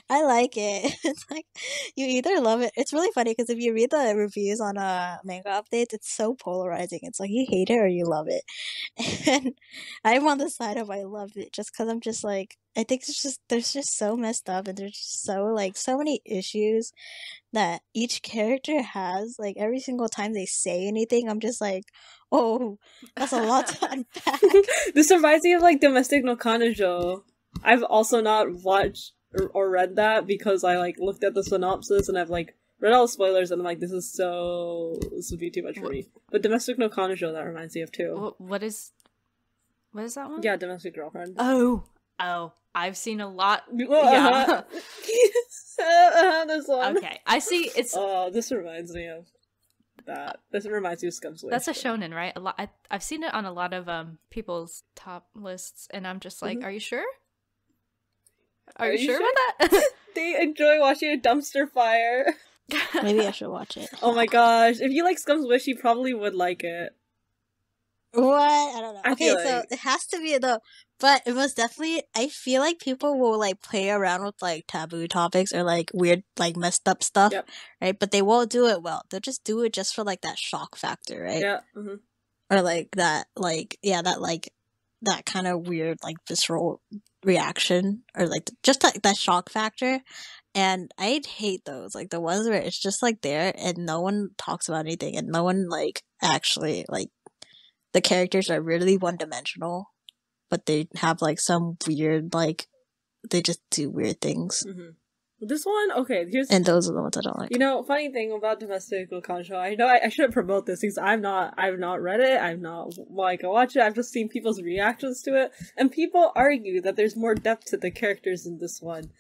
I like it. It's like, you either love it. It's really funny because if you read the reviews on manga updates, it's so polarizing. It's like you hate it or you love it. And I'm on the side of I love it just because I'm just like, I think there's just so messed up, and there's just so many issues that each character has. Like, every single time they say anything, I'm just like, oh, that's a lot to unpack. This reminds me of like Domestic no Kanojo. I've also not watched or read that because I like looked at the synopsis and I've like read all the spoilers and I'm like, this would be too much for me. But Domestic no Kanojo, that reminds me of too. What is that one? Yeah, Domestic Girlfriend. Oh, I've seen a lot. Yeah. This one. Okay, I see. It's. Oh, this reminds me of that. This reminds me of Scum's Wish. That's a shonen, right? I've seen it on a lot of people's top lists, and I'm just like, are you sure? Are you sure about that? They enjoy watching a dumpster fire. Maybe I should watch it. Oh my gosh. If you like Scum's Wish, you probably would like it. What? I don't know. Okay, so it has to be but it was definitely, I feel like people will like play around with like taboo topics or like weird, like messed up stuff, right? But they won't do it well. They'll just do it just for like that shock factor, right? Yeah. Mm-hmm. Or like that, that kind of weird, like visceral reaction, or like just like that shock factor. And I'd hate those, like the ones where it's just like there and no one talks about anything and no one like actually like the characters are really one dimensional. but they have like some weird like they just do weird things. Mm-hmm. This one, okay, and those are the ones I don't like. You know, funny thing about domestic concho, I know I shouldn't promote this because I've not read it, I've not watched it, I've just seen people's reactions to it, and people argue that there's more depth to the characters in this one.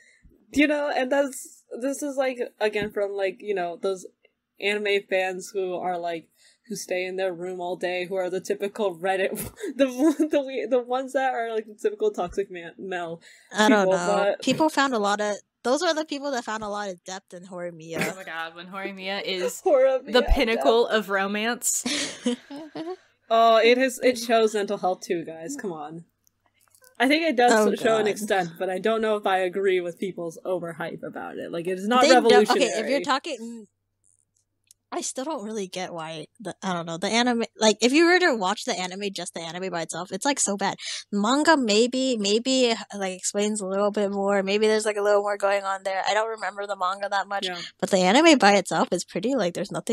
You know, and this is like, again, from like, you know, those anime fans who are like, who stay in their room all day, who are the typical Reddit, the ones that are like the typical toxic male. I don't know. People found a lot of. Those are the people that found a lot of depth in Horimiya. Oh my god, when Horimiya is the pinnacle of romance. Oh, it shows mental health too, guys. Come on. I think it does show an extent, but I don't know if I agree with people's overhype about it. Like, it is not revolutionary. Okay, if you're talking... I still don't really get why I don't know, the anime, like, if you were to watch the anime, just the anime by itself, it's like so bad. Manga maybe like explains a little bit more, maybe there's like a little more going on there. I don't remember the manga that much, but the anime by itself is pretty, like, there's not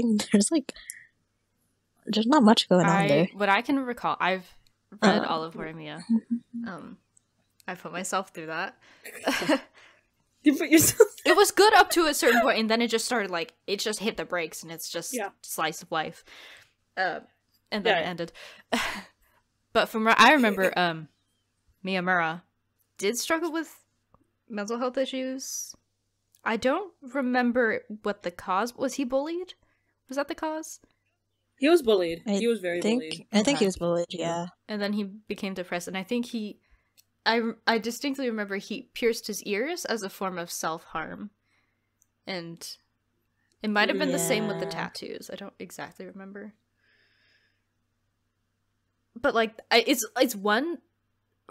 much going on there. What I can recall, I've read all of Horimiya. I put myself through that. You put yourself. It was good up to a certain point, and then it just started like it just hit the brakes, and it's just slice of life. And then it ended. But from what I remember, Miyamura did struggle with mental health issues. I don't remember what the cause was. He bullied? Was that the cause? He was bullied. He was very bullied. I think he was bullied. Yeah. And then he became depressed, and I think I distinctly remember he pierced his ears as a form of self-harm. And it might have been the same with the tattoos. I don't exactly remember. But, like, it's one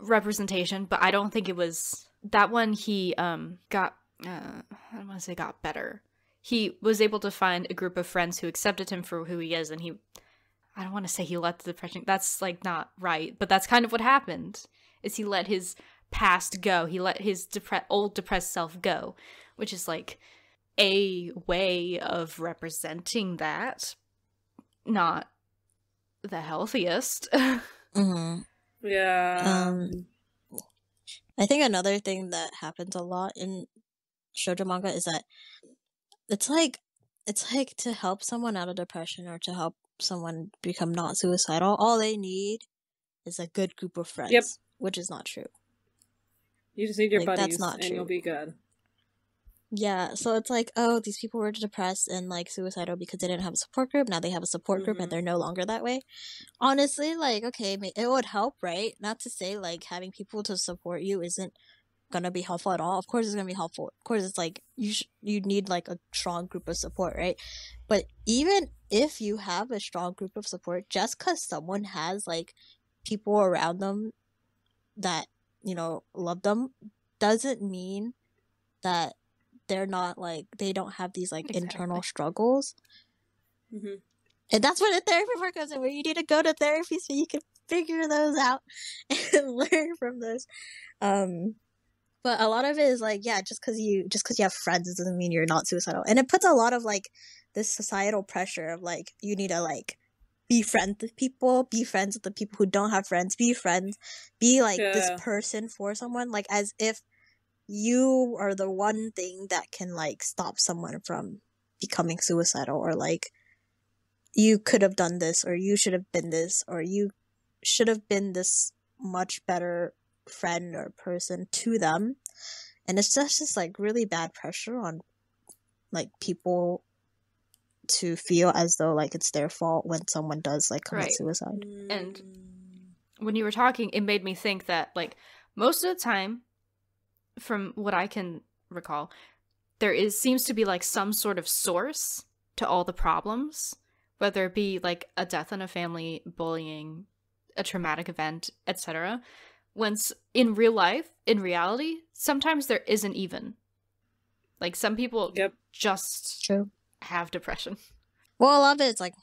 representation, but I don't think it was... That one he got... I don't want to say got better. He was able to find a group of friends who accepted him for who he is, and he... I don't want to say he let the depression... That's, like, not right, but that's kind of what happened. Is he let his past go. He let his old depressed self go, which is like a way of representing that. Not the healthiest. Mm-hmm. Yeah. I think another thing that happens a lot in shoujo manga is that it's like to help someone out of depression or to help someone become not suicidal, all they need is a good group of friends. Yep. Which is not true. You just need your buddies, that's not true. You'll be good. Yeah, so it's like, oh, these people were depressed and, like, suicidal because they didn't have a support group. Now they have a support group and they're no longer that way. Honestly, like, okay, it would help, right? Not to say, like, having people to support you isn't gonna be helpful at all. Of course it's gonna be helpful. Of course it's like, you need, like, a strong group of support, right? But even if you have a strong group of support, just because someone has, like, people around them that, you know, love them doesn't mean that they're not, like, they don't have these, like, internal struggles. And that's where the therapy part comes in, where you need to go to therapy so you can figure those out and learn from those. But a lot of it is like, yeah, just because you have friends doesn't mean you're not suicidal. And it puts a lot of, like, this societal pressure of, like, you need to, like, be friends with people, be friends with the people who don't have friends, be friends, be, like, this person for someone, like, as if you are the one thing that can, like, stop someone from becoming suicidal, or, like, you could have done this, or you should have been this, or you should have been this much better friend or person to them. And it's just like, really bad pressure on, like, people to feel as though, like, it's their fault when someone does, like, commit suicide. And when you were talking, it made me think that, like, most of the time, from what I can recall, seems to be, like, some sort of source to all the problems, whether it be, like, a death in a family, bullying, a traumatic event, etc. When in real life, in reality, sometimes there isn't even. Like, some people just have depression. Well, a lot of it's, like,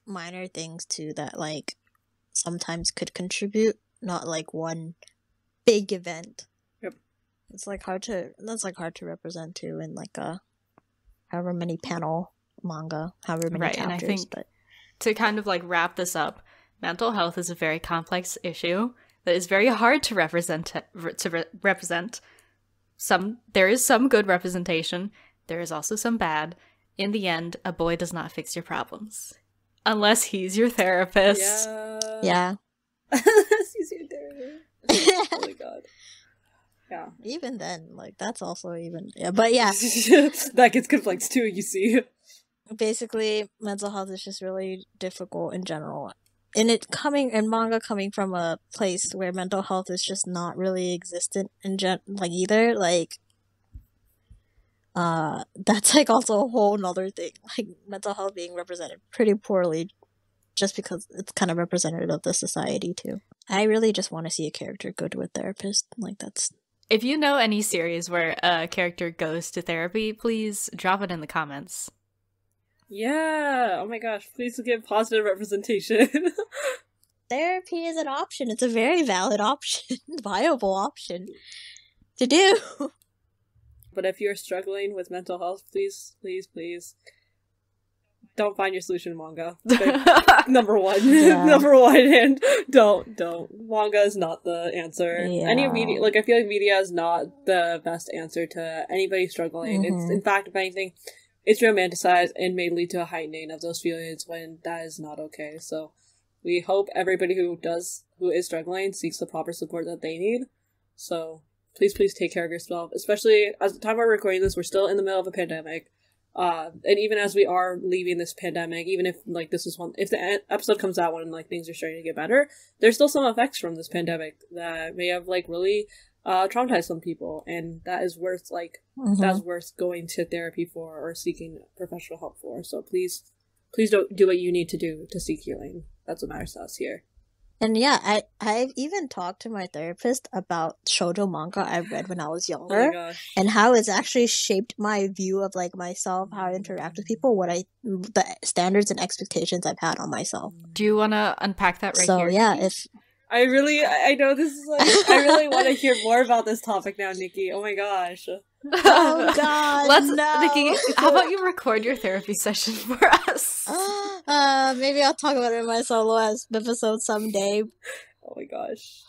minor things, too, that, like, sometimes could contribute, not, like, one big event. It's, like, hard to represent, too, in, like, a however many panel manga, however many chapters. And I think to kind of, like, wrap this up, mental health is a very complex issue that is very hard to represent. There is some good representation. There is also some bad. In the end, a boy does not fix your problems. Unless he's your therapist. Yeah. He's your therapist. Oh my god. Yeah. Even then, like, that's also even... Yeah, but yeah. That gets conflicts too, you see. Basically, mental health is just really difficult in general. And manga coming from a place where mental health is just not really existent either, like, that's like also a whole nother thing. Like, mental health being represented pretty poorly just because it's kind of representative of the society too. I really just want to see a character go to a therapist. Like, that's... If you know any series where a character goes to therapy, please drop it in the comments. Yeah. Oh my gosh. Please give positive representation. Therapy is an option. It's a very valid option. Viable option to do. But if you're struggling with mental health, please, please, please don't find your solution in manga. Number one. Yeah. Number one. And don't. Manga is not the answer. Yeah. Any media, like, I feel like media is not the best answer to anybody struggling. Mm-hmm. It's, in fact, if anything, it's romanticized and may lead to a heightening of those feelings when that is not okay. So we hope everybody who is struggling seeks the proper support that they need. So please take care of yourself, especially at the time we're recording this, we're still in the middle of a pandemic. And even as we are leaving this pandemic, even if like if the episode comes out when like things are starting to get better, there's still some effects from this pandemic that may have like really traumatized some people, and that is worth that's worth going to therapy for or seeking professional help for. So please don't do what you need to do to seek healing. That's what matters to us here. And yeah, I've even talked to my therapist about shoujo manga I read when I was Oh younger, my gosh. and how it's actually shaped my view of like myself, how I interact with people, the standards and expectations I've had on myself. Do you want to unpack that right So here? yeah, Nikki? if I know this is like, I really want to hear more about this topic now, Nikki. Oh my gosh. oh god, no. Nikki, how about you record your therapy session for us? Maybe I'll talk about it in my solo episode someday. Oh my gosh.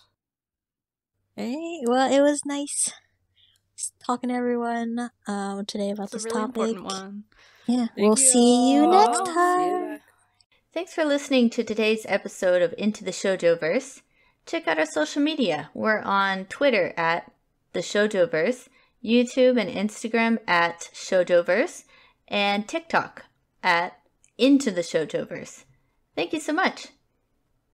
Right, well, it was nice talking to everyone today about It's this a really topic. important one. Yeah, Thank we'll see you next all. time. Thanks for listening to today's episode of Into the Shoujo-Verse. Check out our social media. We're on Twitter at the Shoujo-Verse, YouTube and Instagram at Shoujo-Verse, and TikTok at Into the Shoujo-Verse. Thank you so much.